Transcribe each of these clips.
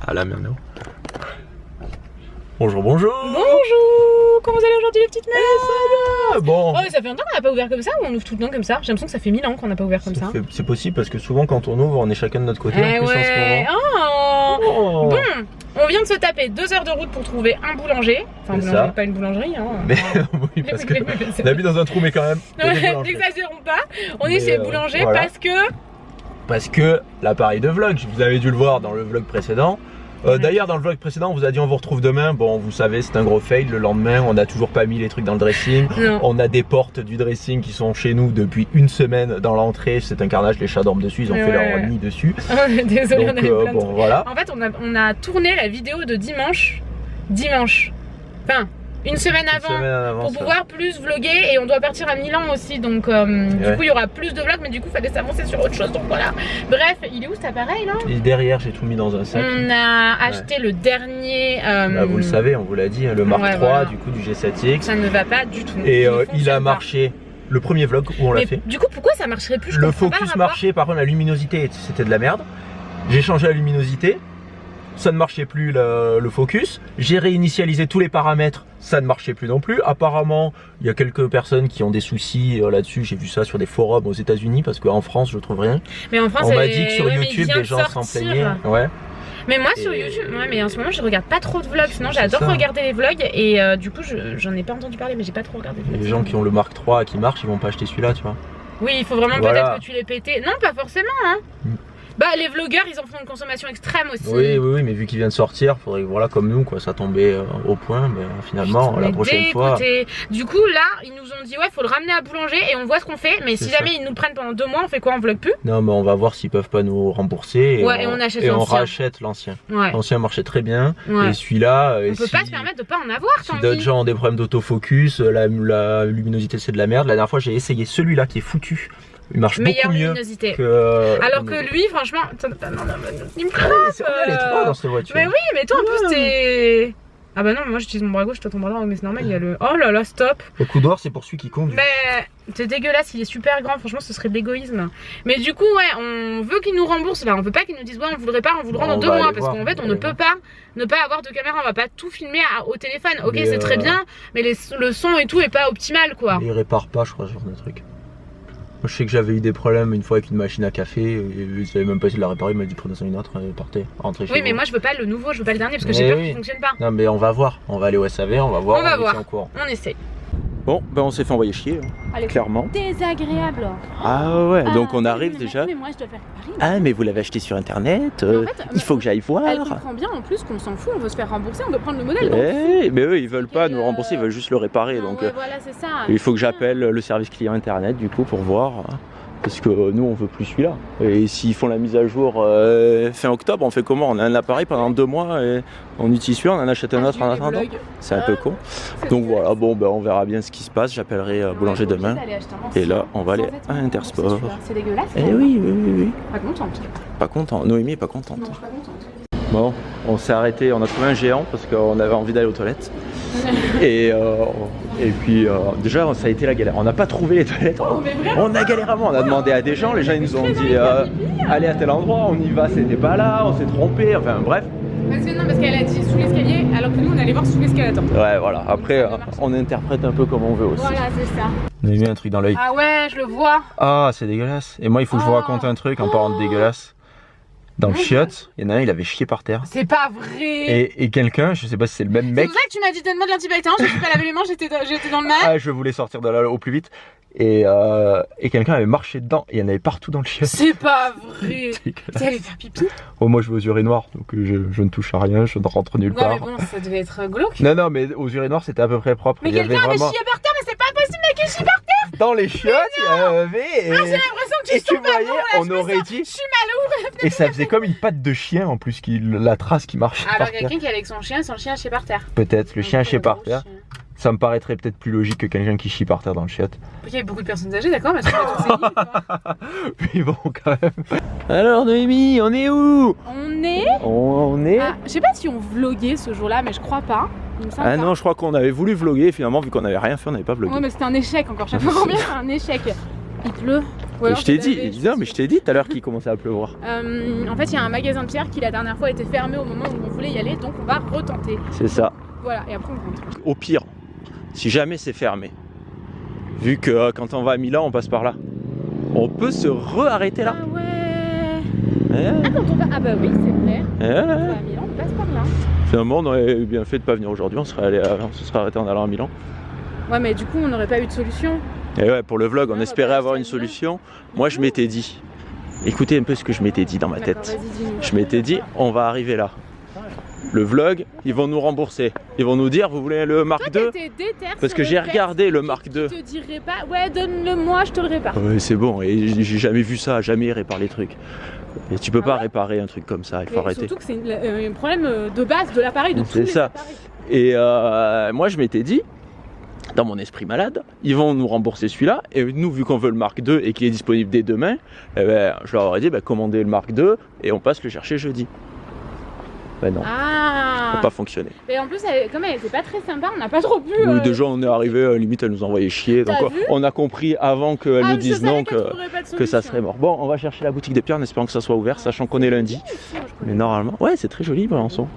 à la merde. Bonjour, bonjour. Bonjour. Comment vous allez aujourd'hui les petites meufs? Bon. Oh, ça fait longtemps qu'on n'a pas ouvert comme ça ou on ouvre tout le temps comme ça? J'ai l'impression que ça fait 1000 ans qu'on n'a pas ouvert comme ça. C'est possible parce que souvent quand on ouvre, on est chacun de notre côté en plus en ce moment. Oh. Bon, on vient de se taper 2 heures de route pour trouver un boulanger. Enfin, boulangerie, pas une boulangerie. Hein. Mais oui, parce que on habite dans un trou, mais quand même. N'exagérons pas. On est chez le boulanger voilà. Parce que l'appareil de vlog, vous avez dû le voir dans le vlog précédent. D'ailleurs dans le vlog précédent on vous a dit on vous retrouve demain. Bon vous savez c'est un gros fail, le lendemain on n'a toujours pas mis les trucs dans le dressing. On a des portes du dressing qui sont chez nous depuis une semaine dans l'entrée. C'est un carnage, les chats dorment dessus, ils ont fait leur nid dessus. Désolé, on avait plein de bon, voilà. En fait on a tourné la vidéo de dimanche. Enfin une semaine avant pour pouvoir plus vlogger et on doit partir à Milan aussi donc du coup il y aura plus de vlogs mais du coup il fallait s'avancer sur autre chose donc voilà. Bref, il est où cet appareil là? Il est derrière, j'ai tout mis dans un sac. On a acheté le dernier vous le savez, on vous l'a dit, le Mark III voilà. Du coup du G7X. Ça ne va pas du tout. Et il a marché le premier vlog où on l'a fait. Du coup pourquoi ça marcherait plus? Le focus marchait, par contre la luminosité c'était de la merde. J'ai changé la luminosité. Ça ne marchait plus le focus. J'ai réinitialisé tous les paramètres, ça ne marchait plus non plus. Apparemment, il y a quelques personnes qui ont des soucis là-dessus. J'ai vu ça sur des forums aux États-Unis parce qu'en France, je trouve rien. Mais en France, on m'a dit que sur YouTube, des gens s'en plaignaient. Ouais. Mais moi sur YouTube, mais en ce moment je regarde pas trop de vlogs, sinon j'adore regarder les vlogs et du coup j'en ai pas entendu parler mais j'ai pas trop regardé de vlogs. Les gens qui ont le Mark III qui marche, ils vont pas acheter celui-là, tu vois. Oui, il faut vraiment peut-être que tu l'aies pété. Non, pas forcément hein. Bah les vlogueurs ils en font une consommation extrême aussi. Oui, mais vu qu'il vient de sortir, faudrait que voilà comme nous quoi, ça tombait au point, mais finalement la prochaine fois. Du coup là ils nous ont dit ouais faut le ramener à boulanger et on voit ce qu'on fait, mais si jamais ils nous le prennent pendant 2 mois on fait quoi, on vlog plus? Non mais on va voir s'ils peuvent pas nous rembourser et on achète l'ancien. On rachète l'ancien. L'ancien marchait très bien et celui-là. On peut pas se permettre de pas en avoir. Si d'autres gens ont des problèmes d'autofocus, la luminosité c'est de la merde. La dernière fois j'ai essayé celui-là qui est foutu. Il marche beaucoup mieux que... Alors que lui, franchement... Il me crappe. Elle est trop dans cette voiture. Mais oui, mais toi en plus t'es... Ah bah non, moi j'utilise mon bras gauche, toi ton bras droit, mais c'est normal, il y a le... Oh là là, stop. Le coudoir c'est pour celui qui conduit. Mais c'est dégueulasse, il est super grand, franchement ce serait de l'égoïsme. Mais du coup ouais, on veut qu'il nous rembourse, là on veut pas qu'il nous dise ouais on voudrait pas, on vous le rend dans 2 mois. Parce qu'en fait on ne peut pas ne pas avoir de caméra, on va pas tout filmer au téléphone. Ok c'est très bien, mais le son et tout est pas optimal quoi. Il répare pas je crois ce genre de truc. Je sais que j'avais eu des problèmes une fois avec une machine à café, et je savais même pas essayer de la réparer, il m'a dit prenez une autre et partez, rentrez chez vous. Oui mais moi je veux pas le nouveau, je veux pas le dernier parce que j'ai peur qu'il fonctionne pas. Non mais on va voir, on va aller au SAV, on va voir, on essaye. Bon ben on s'est fait envoyer chier, clairement. Désagréable. Ah ouais, donc on arrive déjà. Mais moi je dois faire Paris. Ah mais vous l'avez acheté sur internet, en fait, il faut que j'aille voir. Elle comprend bien en plus qu'on s'en fout, on veut se faire rembourser, on veut prendre le modèle. Mais eux ils veulent pas nous rembourser, ils veulent juste le réparer. Donc voilà, c'est ça. Il faut que j'appelle le service client internet du coup pour voir. Parce que nous on veut plus celui-là. Et s'ils font la mise à jour fin octobre, on fait comment? On a un appareil pendant 2 mois et on utilise celui-là, on en achète un autre en attendant. C'est un peu con. Donc voilà, bon ben on verra bien ce qui se passe. J'appellerai Boulanger demain. Et là on va aller à Intersport. C'est dégueulasse. Eh oui. Pas contente. Pas content. Noémie est pas contente. Non, je suis pas contente. Bon, on s'est arrêté, on a trouvé un géant parce qu'on avait envie d'aller aux toilettes. Et puis déjà ça a été la galère, on n'a pas trouvé les toilettes, on a galéré avant, on a demandé à des gens, les gens ils nous ont dit allez à tel endroit, on y va, c'était pas là, on s'est trompé, enfin bref. Parce qu'elle a dit sous l'escalier alors que nous on allait voir sous l'escalator. Ouais voilà, après on interprète un peu comme on veut aussi. Voilà c'est ça. On a mis un truc dans l'œil. Ah ouais je le vois. Ah c'est dégueulasse, et moi il faut que je vous raconte un truc en parlant de dégueulasse. Dans le chiotte, il y en a un, il avait chié par terre. C'est pas vrai. Et quelqu'un, je sais pas si c'est le même mec. C'est pour ça que tu m'as dit donne-moi de l'antibactérien, je me suis pas lavé les mains, j'étais dans le mal. Ah, je voulais sortir de là au plus vite. Et quelqu'un avait marché dedans et il y en avait partout dans le chiotte. C'est pas vrai. T'es allé faire pipi? Oh, moi je vais aux urinoirs, donc je ne touche à rien, je ne rentre nulle part. Mais bon, ça devait être glauque. Non, mais aux urinoirs c'était à peu près propre. Mais quelqu'un avait chié par terre, mais c'est pas possible, mais qu'il chie par terre. Dans les chiottes, il y avait. Ah, j'ai l'impression que tu voyais, on aurait dit. Je suis mal ouvert. Et ça faisait comme une patte de chien en plus, la trace qui marchait. Alors quelqu'un qui est avec son chien a chié par terre. Peut-être, le chien a chié par terre. Ça me paraîtrait peut-être plus logique que quelqu'un qui chie par terre dans le chiotte. Il y a beaucoup de personnes âgées, d'accord, mais je crois que c'est bon quand même. Alors Noémie, on est où? On est... Ah, je sais pas si on vloguait ce jour-là, mais je crois pas. Ah non, je crois qu'on avait voulu vlogger, finalement vu qu'on avait rien fait, on n'avait pas vlogué. Ouais mais c'était un échec encore, chaque fois qu'on vient c'est un échec. Il pleut. Je t'ai dit, non mais je t'ai dit tout à l'heure qu'il commençait à pleuvoir. En fait il y a un magasin de pierre qui la dernière fois était fermé au moment où on voulait y aller, donc on va retenter. C'est ça. Voilà, et après on rentre. Au pire, si jamais c'est fermé, vu que quand on va à Milan on passe par là, on peut se re-arrêter là. Ah ouais. Ah quand on va... Ah bah oui c'est vrai. Quand on va à Milan on passe par là. Finalement on aurait bien fait de pas venir aujourd'hui, on se serait arrêté en allant à Milan. Ouais mais du coup on n'aurait pas eu de solution. Et ouais, pour le vlog, on espérait avoir une solution. Moi, je m'étais dit, écoutez un peu ce que je m'étais dit dans ma tête. Je m'étais dit, on va arriver là. Le vlog, ils vont nous rembourser. Ils vont nous dire, vous voulez le Mark II? Parce que j'ai regardé le Mark II. Je te dirais pas, ouais, donne-le moi, je te le répare. Ouais, c'est bon, et j'ai jamais vu ça, jamais réparer les trucs. Et tu peux pas réparer un truc comme ça, il faut arrêter. Surtout que c'est un problème de base de l'appareil, de tous les appareils. Et moi, je m'étais dit, dans mon esprit malade, ils vont nous rembourser celui-là, et nous, vu qu'on veut le Mark II et qu'il est disponible dès demain, eh ben, je leur aurais dit, commandez le Mark II et on passe le chercher jeudi. Ben non, ça n'a pas fonctionné. Et en plus, comme elle était pas très sympa, on n'a pas trop pu... Oui, déjà on est arrivé, limite elle nous envoyait chier, donc on a compris avant qu'elle nous dise non que ça serait mort. Bon, on va chercher la boutique des pierres en espérant que ça soit ouvert, sachant qu'on est lundi. Mais normalement, ouais, c'est très joli Besançon.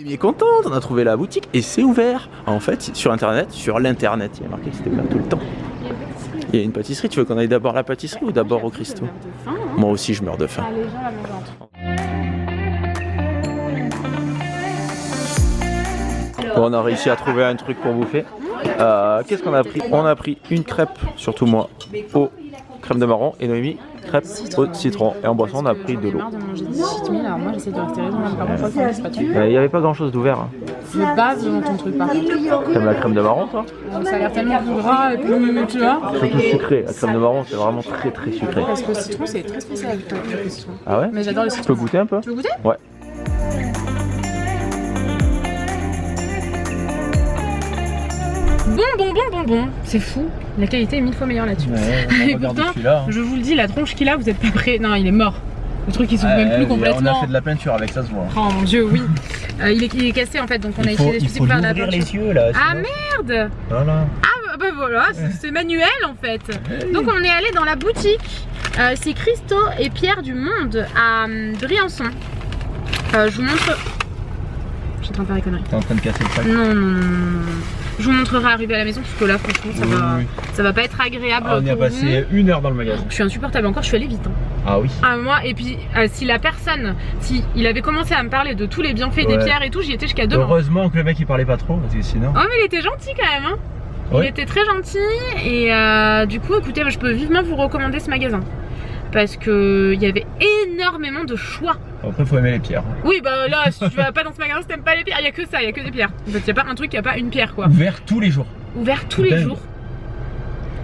Est contente, on a trouvé la boutique et c'est ouvert. En fait, sur internet, sur l'internet, il y a marqué que c'était ouvert tout le temps. Il y a une pâtisserie, tu veux qu'on aille d'abord à la pâtisserie ou d'abord au Christo? Moi aussi je meurs de faim. Les gens la Bon, on a réussi à trouver un truc pour bouffer. Qu'est-ce qu'on a pris? On a pris une crêpe, surtout moi, au crème de marron et Noémie crêpe au citron. Et en boisson on a pris de l'eau. Alors moi j'essaie de rester raisonnable, par contre c'est pas il n'y avait pas grand chose d'ouvert. Hein. C'est base dans ton truc par contre. T'aimes la crème de marron toi? Ça a l'air tellement plus gras et plus tu vois. Surtout sucré, la crème de marron c'est vraiment très très sucré. Parce que le citron c'est très spécial avec le citron. Ah ouais? Mais j'adore le citron. Tu peux goûter un peu? Tu veux goûter? Ouais. Bon, c'est fou, la qualité est 1000 fois meilleure là-dessus. Ouais, et pourtant, je vous le dis, la tronche qu'il a, vous êtes pas prêts. Non, il est mort. Le truc il s'ouvre même plus complètement. On a fait de la peinture avec ça se voit. Oh mon dieu, oui. Il est cassé en fait, donc on a essayé de faire la peinture. Les yeux là. Ah merde. Voilà. Ah bah voilà, c'est manuel en fait. Donc on est allé dans la boutique. C'est Christo et Pierre du Monde à Briançon. Je vous montre. Je suis en train de faire des conneries. T'es en train de casser le sac? Non. Je vous montrerai arrivé à la maison parce que là franchement ça va pas être agréable. On y a passé 1 heure dans le magasin. Je suis insupportable encore, je suis allée vite. Hein. Ah oui. Moi et puis si la personne, si il avait commencé à me parler de tous les bienfaits des pierres et tout, j'y étais jusqu'à demain. Heureusement que le mec il parlait pas trop parce que sinon. Oh mais il était gentil quand même hein. Il était très gentil et du coup écoutez je peux vivement vous recommander ce magasin. Parce que il y avait énormément de choix. Après faut aimer les pierres. Oui bah là si tu vas pas dans ce magasin si t'aimes pas les pierres, il y a que ça, il y a que des pierres. En fait il y a pas un truc, il y a pas une pierre quoi. Ouvert tous les jours. Ouvert tous les jours.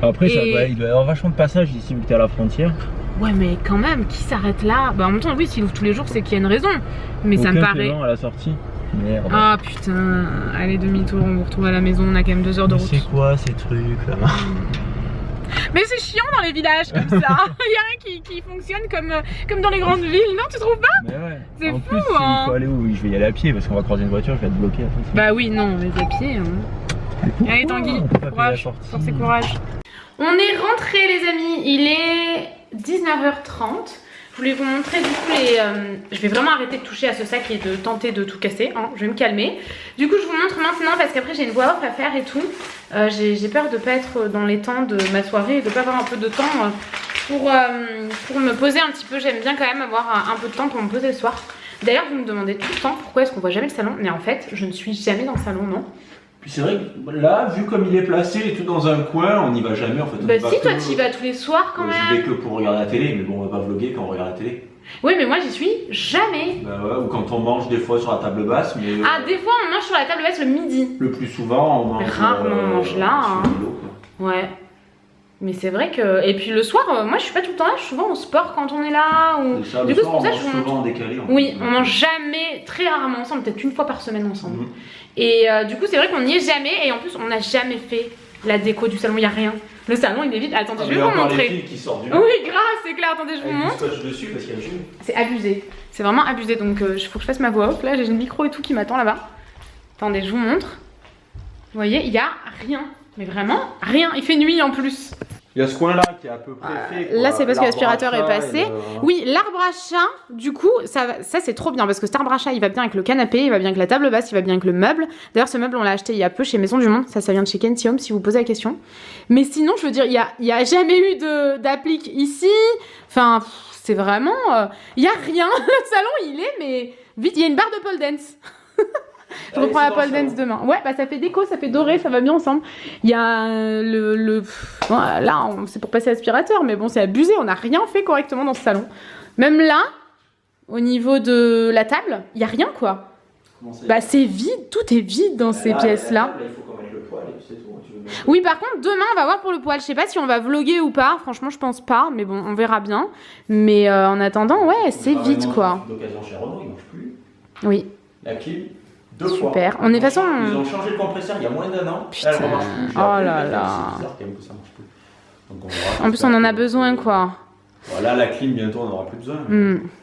Après ça, il doit y avoir vachement de passages ici vu que t'es à la frontière. Ouais mais quand même, qui s'arrête là? Bah en même temps oui s'il ouvre tous les jours c'est qu'il y a une raison. Mais ça me paraît... à la sortie. Merde. Ah putain, allez demi-tour, on vous retrouve à la maison, on a quand même 2 heures de route. C'est quoi ces trucs là? Mais c'est chiant dans les villages comme ça. Il y a rien qui fonctionne comme dans les grandes villes, non tu trouves pas? Mais ouais. C'est fou plus, hein. Il faut aller où? Je vais y aller à pied parce qu'on va croiser une voiture, je vais être bloqué après. Bah oui non, mais à pied hein. Allez Tanguy, courage, force et courage. On est rentrés les amis, il est 19h30. Je voulais vous montrer du coup je vais vraiment arrêter de toucher à ce sac et de tenter de tout casser, hein. Je vais me calmer. Du coup je vous montre maintenant parce qu'après j'ai une voix off à faire et tout. J'ai peur de pas être dans les temps de ma soirée et de pas avoir un peu de temps pour me poser un petit peu. J'aime bien quand même avoir un peu de temps pour me poser le soir. D'ailleurs vous me demandez tout le temps pourquoi est-ce qu'on voit jamais le salon. Mais en fait je ne suis jamais dans le salon, non. Puis c'est vrai que là, vu comme il est placé et tout dans un coin, on n'y va jamais en fait. Bah si, toi tu y vas tous les soirs quand même. Je vais que pour regarder la télé, mais bon on va pas vlogger quand on regarde la télé. Oui mais moi j'y suis jamais. Bah ouais, ou quand on mange des fois sur la table basse, mais... Ah des fois on mange sur la table basse le midi. Le plus souvent on mange... Rarement on mange là hein. Ouais. Mais c'est vrai que... Et puis le soir, moi je suis pas tout le temps là, je suis souvent au sport quand on est là. Ou... Ça, du coup c'est pour ça que je vous montre... décalé, oui, on mange jamais, très rarement ensemble, peut-être une fois par semaine ensemble. Et du coup c'est vrai qu'on n'y est jamais et en plus on n'a jamais fait La déco du salon, il n'y a rien. Le salon, il est vide. Attendez, je vais vous montrer. Les fils qui sortent du oui, grave, c'est clair. Attendez, je vous montre. Dessus parce qu'il y a le jus. C'est abusé. C'est vraiment abusé. Donc, il faut que je fasse ma voix off. Là, j'ai le micro et tout qui m'attend là-bas. Attendez, je vous montre. Vous voyez, il n'y a rien. Mais vraiment, rien. Il fait nuit en plus. Il y a ce coin-là qui est à peu près fait. Là, c'est parce que l'aspirateur est passé. Oui, l'arbre à chat, du coup, ça c'est trop bien parce que cet arbre à chat, il va bien avec le canapé, il va bien avec la table basse, il va bien avec le meuble. D'ailleurs, ce meuble, on l'a acheté il y a peu chez Maison du Monde. Ça vient de chez Kenty Home, si vous posez la question. Mais sinon, je veux dire, il y a jamais eu d'applique ici. Enfin, c'est vraiment... Il y a rien. Le salon, il est, mais vite, il y a une barre de pole dance. Je reprends la pole dance demain. Ouais, bah ça fait déco, ça fait doré, ça va bien ensemble. Il y a là, c'est pour passer l'aspirateur, mais bon, c'est abusé. On n'a rien fait correctement dans ce salon. Même là, au niveau de la table, il n'y a rien, quoi. Bah c'est vide, tout est vide dans ces pièces-là. Il faut qu'on mette le poêle et puis c'est tout. Oui, par contre, demain, on va voir pour le poêle. Je sais pas si on va vlogger ou pas. Franchement, je pense pas, mais bon, on verra bien. Mais en attendant, ouais, c'est vide, quoi. D'occasion chez Renault, ils mangent plus. Oui. La clim. 2 fois. Super. On est de toute façon. Ils ont changé le compresseur il y a moins d'1 an. Putain. Elle remarche plus. Oh là là. C'est bizarre quand même que ça marche plus. Donc en plus, on en a besoin, quoi. Voilà, la clim, bientôt, on n'aura plus besoin.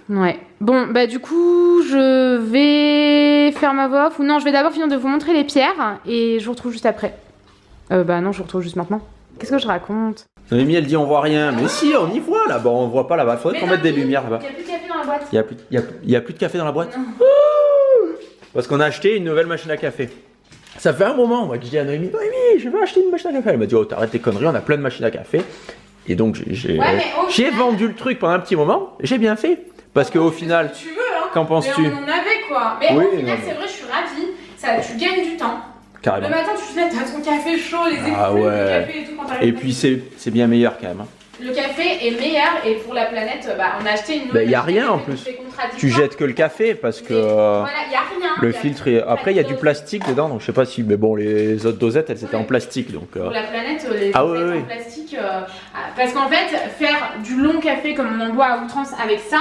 Ouais. Bon, bah du coup, je vais faire ma voix off. Ou non, je vais d'abord finir de vous montrer les pierres. Et je vous retrouve juste après. Bah non, je vous retrouve juste maintenant. Qu'est-ce que je raconte? Noémie, elle dit on voit rien. Mais si, on y voit là-bas. On voit pas là-bas. Faudrait qu'on mette des lumières là-bas. Il n'y a plus de café dans la boîte. Il y a plus de café dans la boîte. Parce qu'on a acheté une nouvelle machine à café. Ça fait un moment, moi, que je dis à Noémie, Noémie, je veux acheter une machine à café. Elle m'a dit, oh, t'arrêtes tes conneries, on a plein de machines à café. Et donc, j'ai vendu le truc pendant un petit moment. J'ai bien fait. Parce qu'au final, tu veux, hein. Qu'en penses-tu? On en avait, quoi. Mais oui, au final, c'est vrai, je suis ravie. Tu gagnes du temps. Carrément. Le matin, tu te lèves, t'as ton café chaud, les écoutes, ouais. le café et tout. Quand et puis, c'est bien meilleur quand même. Hein. Le café est meilleur et pour la planète, on a acheté une nouvelle. Il n'y a rien en plus. Tu jettes que le café parce que voilà, y a rien, le filtre est... Après il y a du plastique dedans, donc je sais pas si, mais bon, les autres dosettes elles étaient en plastique donc. Pour la planète, les en plastique, parce qu'en fait faire du long café comme on en boit à outrance avec ça,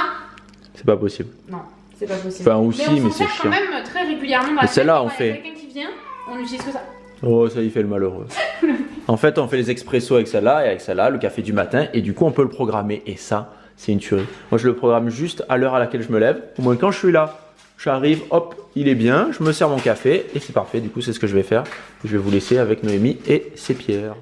c'est pas possible. Non, c'est pas possible. Enfin aussi, mais c'est chiant. Quand même très régulièrement. Mais celle-là on fait. Quelqu'un qui vient, on utilise que ça. Oh, ça y fait le malheureux. En fait, on fait les expressos avec celle-là et avec celle-là, le café du matin, et du coup, on peut le programmer. Et ça, c'est une tuerie. Moi, je le programme juste à l'heure à laquelle je me lève. Au moins, quand je suis là, j'arrive, hop, il est bien, je me sers mon café, et c'est parfait. Du coup, c'est ce que je vais faire. Je vais vous laisser avec Noémie et ses pierres.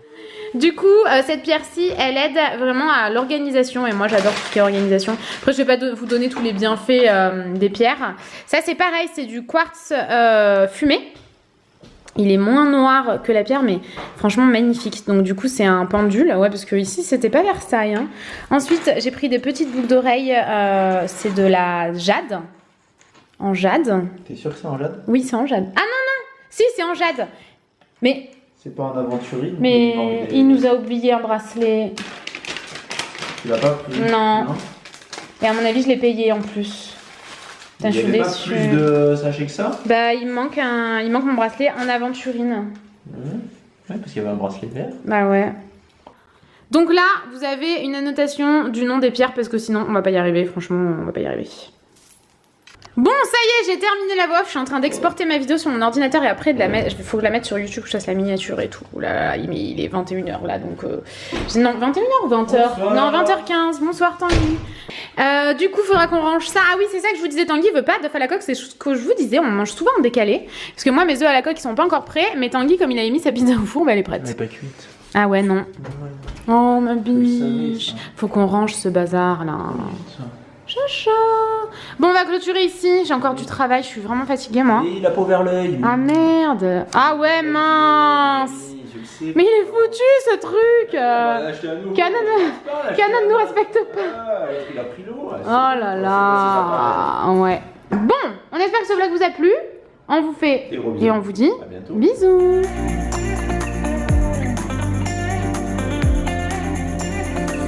Du coup, cette pierre-ci, elle aide vraiment à l'organisation et moi j'adore tout ce qui est organisation. Après, je vais pas vous donner tous les bienfaits des pierres. Ça, c'est pareil, c'est du quartz fumé. Il est moins noir que la pierre, mais franchement magnifique. Donc du coup, c'est un pendule, ouais, parce que ici, c'était pas Versailles. Hein. Ensuite, j'ai pris des petites boucles d'oreilles. C'est de la jade, en jade. T'es sûr que c'est en jade? Oui, c'est en jade. Ah non, non, si, c'est en jade. Mais c'est pas en aventurine. Mais il nous a oublié un bracelet. Tu l'as pas pris? Non. Et à mon avis, je l'ai payé en plus. Putain, je suis déçue. Pas plus de sachets que ça? Bah, il manque mon bracelet en aventurine. Ouais, parce qu'il y avait un bracelet vert. Bah ouais. Donc là, vous avez une annotation du nom des pierres parce que sinon, on va pas y arriver. Franchement, on va pas y arriver. Bon, ça y est, j'ai terminé la voix off. Je suis en train d'exporter ma vidéo sur mon ordinateur et après, il faut que je la mette sur YouTube, que je fasse la miniature et tout. Ouh là là, il est 21h là, donc... Non, 21h ou 20h? Bonsoir. Non, 20h15. Bonsoir Tanguy. Du coup, il faudra qu'on range ça. Ah oui, c'est ça que je vous disais, Tanguy veut pas d'œufs à la coque. C'est ce que je vous disais, on mange souvent en décalé. Parce que moi, mes œufs à la coque, ils sont pas encore prêts. Mais Tanguy, comme il avait mis sa pizza au four, bah, elle est prête. Elle est pas cuite. Ah ouais, non. Oh, ma biche. Faut qu'on range ce bazar là. Chacha. Bon, on va clôturer ici. J'ai encore du travail, je suis vraiment fatiguée moi. Et la peau vers l'œil. Ah merde. Ah ouais, mince. Mais il est foutu ce truc. Canon nous respecte pas. Il a pris l'eau. Oh là là. Ouais. Bon, on espère que ce vlog vous a plu. On vous fait et on vous dit bisous.